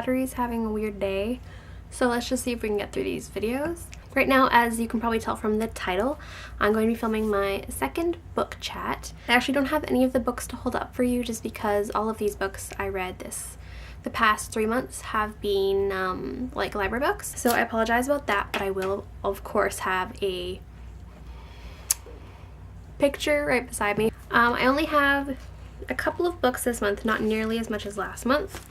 battery's having a weird day, so let's just see if we can get through these videos. Right now, as you can probably tell from the title, I'm going to be filming my second book chat. I actually don't have any of the books to hold up for you just because all of these books I read the past 3 months have been like library books. So I apologize about that, but I will of course have a picture right beside me. I only have a couple of books this month, not nearly as much as last month.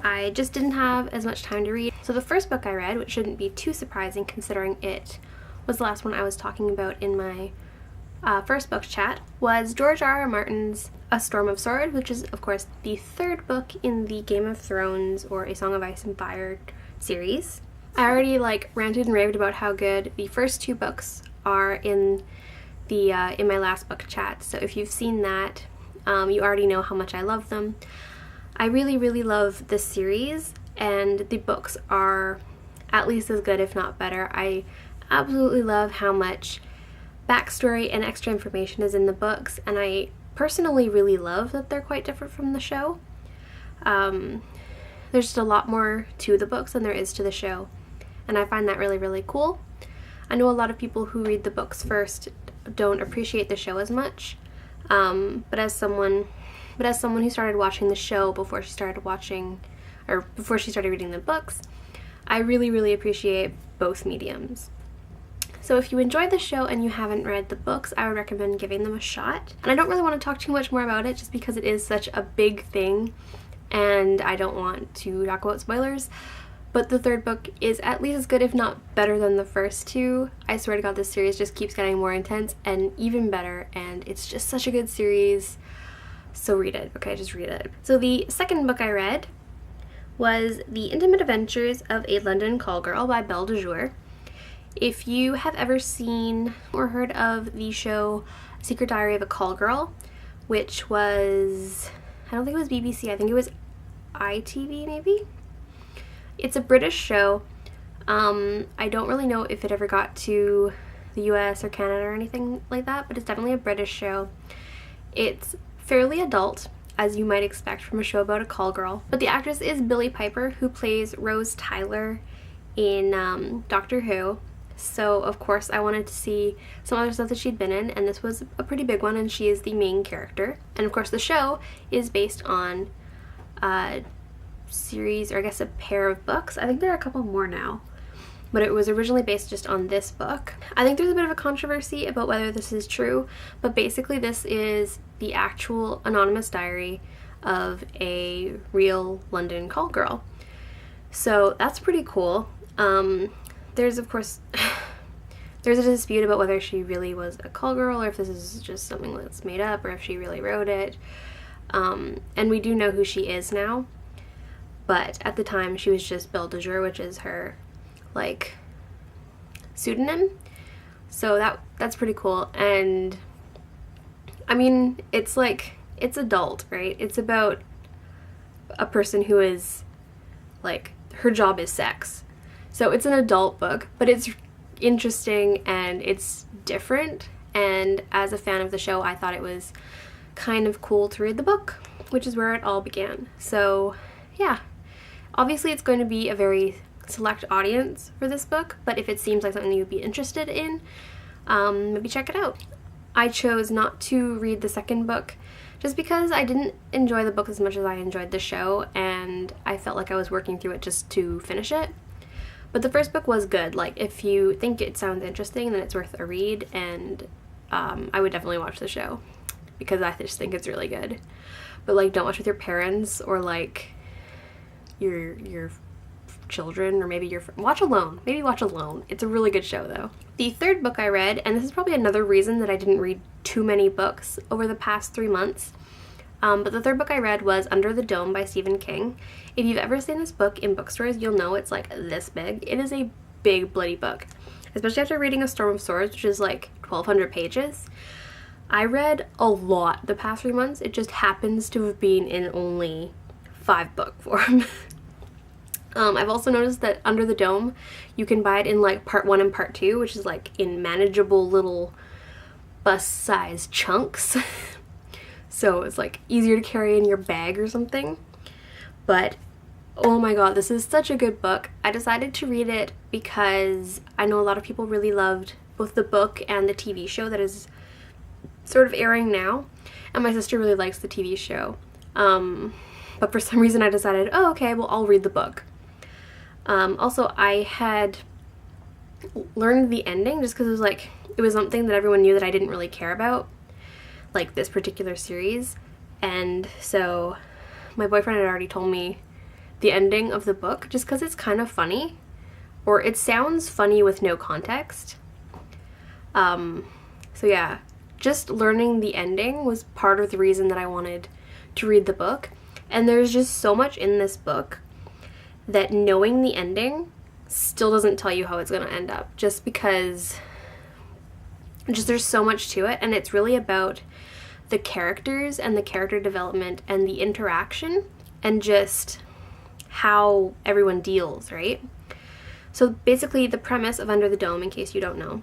I just didn't have as much time to read. So the first book I read, which shouldn't be too surprising considering it was the last one I was talking about in my first book chat, was George R.R. Martin's A Storm of Swords, which is of course the third book in the Game of Thrones or A Song of Ice and Fire series. I already ranted and raved about how good the first two books are in my last book chat, so if you've seen that, you already know how much I love them. I really love this series, and the books are at least as good, if not better. I absolutely love how much backstory and extra information is in the books, and I personally really love that they're quite different from the show. There's just a lot more to the books than there is to the show, and I find that really cool. I know a lot of people who read the books first don't appreciate the show as much, but as someone who started watching the show before she started reading the books, I really appreciate both mediums. So if you enjoyed the show and you haven't read the books, I would recommend giving them a shot. And I don't really want to talk too much more about it just because it is such a big thing and I don't want to talk about spoilers. But the third book is at least as good, if not better, than the first two. I swear to God, this series just keeps getting more intense and even better, and it's just such a good series. So read it, okay? Just read it. So the second book I read was The Intimate Adventures of a London Call Girl by Belle de Jour. If you have ever seen or heard of the show Secret Diary of a Call Girl, which was, I don't think it was BBC, I think it was ITV maybe? It's a British show. I don't really know if it ever got to the US or Canada or anything like that, but it's definitely a British show. It's fairly adult, as you might expect from a show about a call girl, but the actress is Billie Piper, who plays Rose Tyler in Doctor Who. So of course I wanted to see some other stuff that she'd been in, and this was a pretty big one, and she is the main character. And of course the show is based on a series, or I guess a pair of books. I think there are a couple more now, but it was originally based just on this book. I think there's a bit of a controversy about whether this is true, but basically this is the actual anonymous diary of a real London call girl. So that's pretty cool. There's of course there's a dispute about whether she really was a call girl or if this is just something that's made up or if she really wrote it. And we do know who she is now, but at the time she was just Belle de Jour, which is her pseudonym. So that's pretty cool. And I mean, it's adult, right? It's about a person who is her job is sex. So it's an adult book, but it's interesting and it's different, and as a fan of the show I thought it was kind of cool to read the book, which is where it all began. So yeah, obviously it's going to be a very select audience for this book, but if it seems like something you'd be interested in, maybe check it out. I chose not to read the second book just because I didn't enjoy the book as much as I enjoyed the show, and I felt like I was working through it just to finish it. But the first book was good. If you think it sounds interesting, then it's worth a read, and I would definitely watch the show because I just think it's really good. But don't watch with your parents or your children, or maybe watch alone. Maybe watch alone. It's a really good show though. The third book I read, and this is probably another reason that I didn't read too many books over the past 3 months, but the third book I read was Under the Dome by Stephen King. If you've ever seen this book in bookstores, you'll know it's this big. It is a big bloody book, especially after reading A Storm of Swords, which is 1,200 pages. I read a lot the past 3 months. It just happens to have been in only 5-book form. I've also noticed that Under the Dome, you can buy it in part 1 and part 2, which is in manageable little bus-sized chunks. So it's easier to carry in your bag or something. But Oh my god, this is such a good book. I decided to read it because I know a lot of people really loved both the book and the TV show that is sort of airing now, and my sister really likes the TV show. But for some reason I decided, oh okay, well I'll read the book. Also, I had learned the ending just because it was something that everyone knew that I didn't really care about, like this particular series, and so my boyfriend had already told me the ending of the book just because it's kind of funny, or it sounds funny with no context. So yeah, just learning the ending was part of the reason that I wanted to read the book, and there's just so much in this book that knowing the ending still doesn't tell you how it's going to end up, just because there's so much to it, and it's really about the characters and the character development and the interaction and just how everyone deals, right? So basically the premise of Under the Dome, in case you don't know,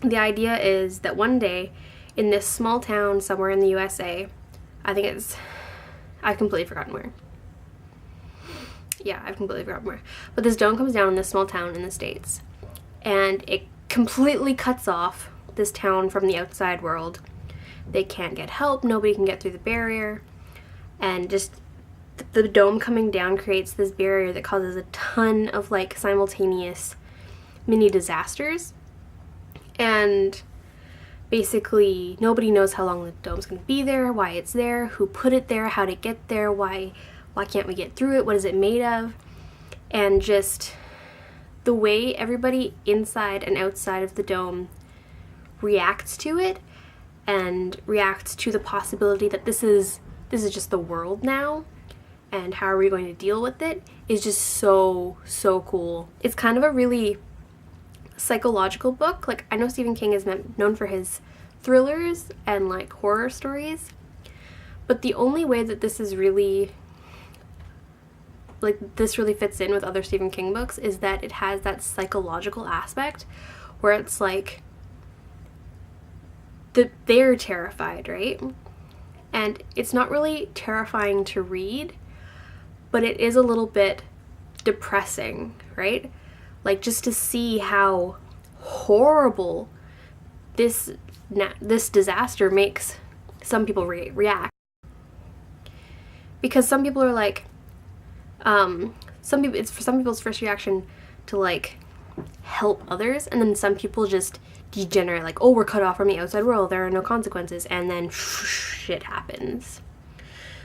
the idea is that one day in this small town somewhere in the USA, I've completely forgotten where. Yeah, I've completely forgotten where. But this dome comes down in this small town in the States, and it completely cuts off this town from the outside world. They can't get help, nobody can get through the barrier, and just the dome coming down creates this barrier that causes a ton of like simultaneous mini disasters, and basically nobody knows how long the dome's going to be there, why it's there, who put it there, how to get there, why can't we get through it, what is it made of, and just the way everybody inside and outside of the dome reacts to it and reacts to the possibility that this is just the world now, and how are we going to deal with it, is just so cool. It's kind of a really psychological book. Like, I know Stephen King is known for his thrillers and like horror stories, but the only way that this really fits in with other Stephen King books is that it has that psychological aspect where it's like they're terrified, right? And it's not really terrifying to read, but it is a little bit depressing, right? Like, just to see how horrible this disaster makes some people react. Because some people are like, some people's first reaction to like help others, and then some people just degenerate, like, oh, we're cut off from the outside world, there are no consequences, and then shit happens.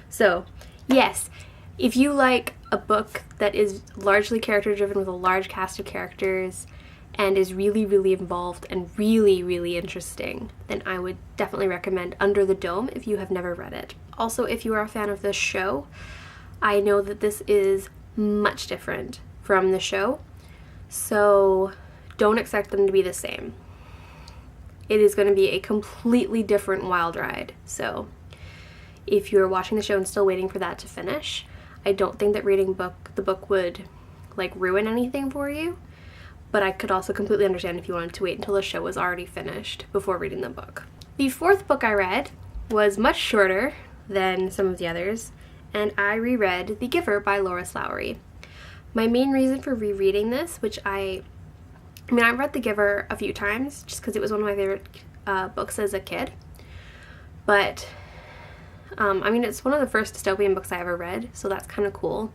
So yes, if you like a book that is largely character driven with a large cast of characters and is really involved and really interesting, then I would definitely recommend Under the Dome if you have never read it. Also, if you are a fan of this show, I know that this is much different from the show, so don't expect them to be the same. It is going to be a completely different wild ride. So if you're watching the show and still waiting for that to finish, I don't think that reading the book would like ruin anything for you, but I could also completely understand if you wanted to wait until the show was already finished before reading the book. The fourth book I read was much shorter than some of the others, and I reread The Giver by Lois Lowry. My main reason for rereading this, I've read The Giver a few times just because it was one of my favorite books as a kid, but it's one of the first dystopian books I ever read, so that's kind of cool.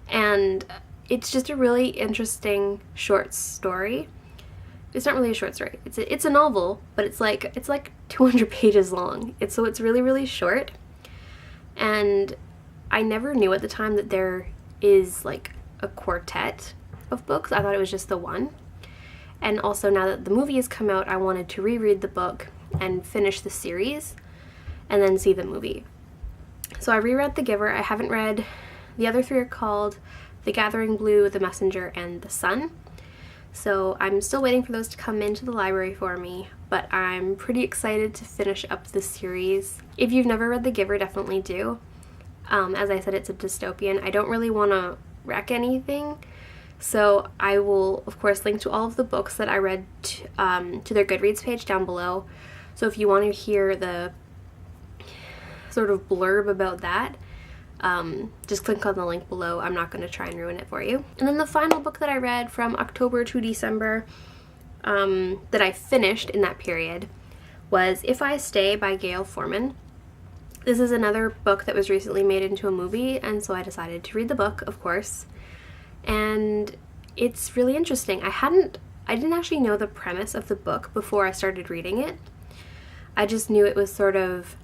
And it's just a really interesting short story. It's not really a short story. It's a novel, but it's like 200 pages long. It's really short. And I never knew at the time that there is like a quartet of books. I thought it was just the one. And also, now that the movie has come out, I wanted to reread the book and finish the series and then see the movie. So I reread The Giver. I haven't read the other three. Are called The Gathering Blue, The Messenger, and The Sun. So I'm still waiting for those to come into the library for me, but I'm pretty excited to finish up the series. If you've never read The Giver, definitely do. As I said, it's a dystopian. I don't really want to wreck anything, so I will, of course, link to all of the books that I read to their Goodreads page down below. So if you want to hear the sort of blurb about that, just click on the link below. I'm not going to try and ruin it for you. And then the final book that I read from October to December that I finished in that period was If I Stay by Gail Forman. This is another book that was recently made into a movie, and so I decided to read the book, of course. And it's really interesting. I didn't actually know the premise of the book before I started reading it. I just knew it was sort of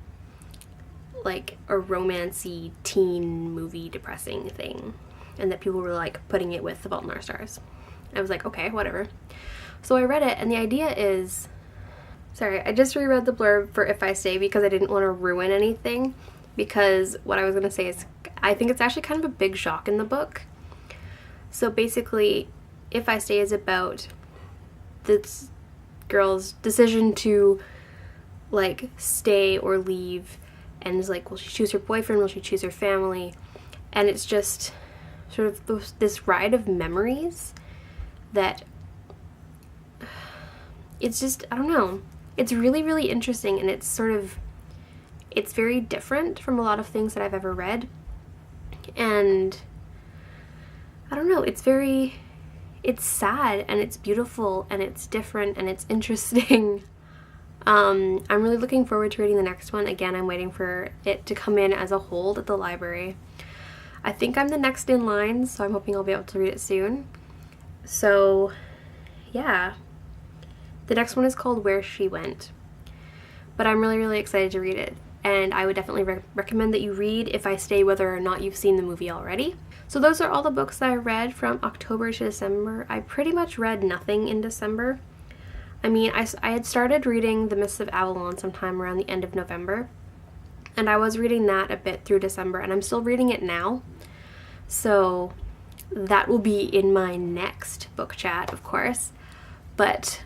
like a romancy teen movie depressing thing, and that people were like putting it with The Fault in Our Stars. I was like, okay, whatever. So I read it, and the idea is, sorry, I just reread the blurb for If I Stay because I didn't want to ruin anything, because what I was going to say is I think it's actually kind of a big shock in the book. So basically, If I Stay is about this girl's decision to like stay or leave, and is like, will she choose her boyfriend, will she choose her family? And it's just sort of this ride of memories that it's just, I don't know, it's really, really interesting, and it's very different from a lot of things that I've ever read. And I don't know, it's sad, and it's beautiful, and it's different, and it's interesting. I'm really looking forward to reading the next one. Again, I'm waiting for it to come in as a hold at the library. I think I'm the next in line, so I'm hoping I'll be able to read it soon. So, yeah. The next one is called Where She Went. But I'm really, really excited to read it. And I would definitely recommend that you read If I Stay, whether or not you've seen the movie already. So those are all the books that I read from October to December. I pretty much read nothing in December. I mean, I had started reading The Mists of Avalon sometime around the end of November, and I was reading that a bit through December, and I'm still reading it now. So that will be in my next book chat, of course, but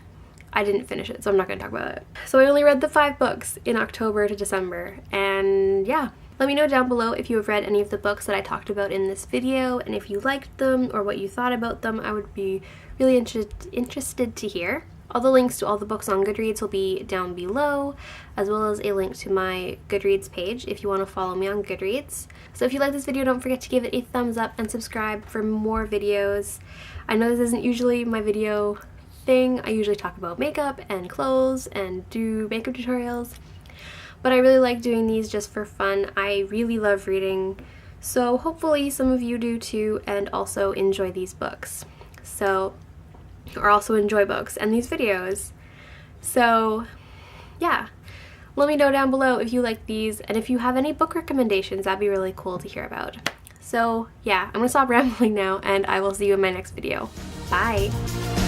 I didn't finish it, so I'm not going to talk about it. So I only read the 5 books in October to December, and yeah. Let me know down below if you have read any of the books that I talked about in this video, and if you liked them or what you thought about them. I would be really interested to hear. All the links to all the books on Goodreads will be down below, as well as a link to my Goodreads page if you want to follow me on Goodreads. So if you like this video, don't forget to give it a thumbs up and subscribe for more videos. I know this isn't usually my video thing. I usually talk about makeup and clothes and do makeup tutorials, but I really like doing these just for fun. I really love reading, so hopefully some of you do too, and also enjoy these books. Or also enjoy books and these videos. So yeah, let me know down below if you like these, and if you have any book recommendations, that'd be really cool to hear about. So yeah, I'm gonna stop rambling now, and I will see you in my next video. Bye!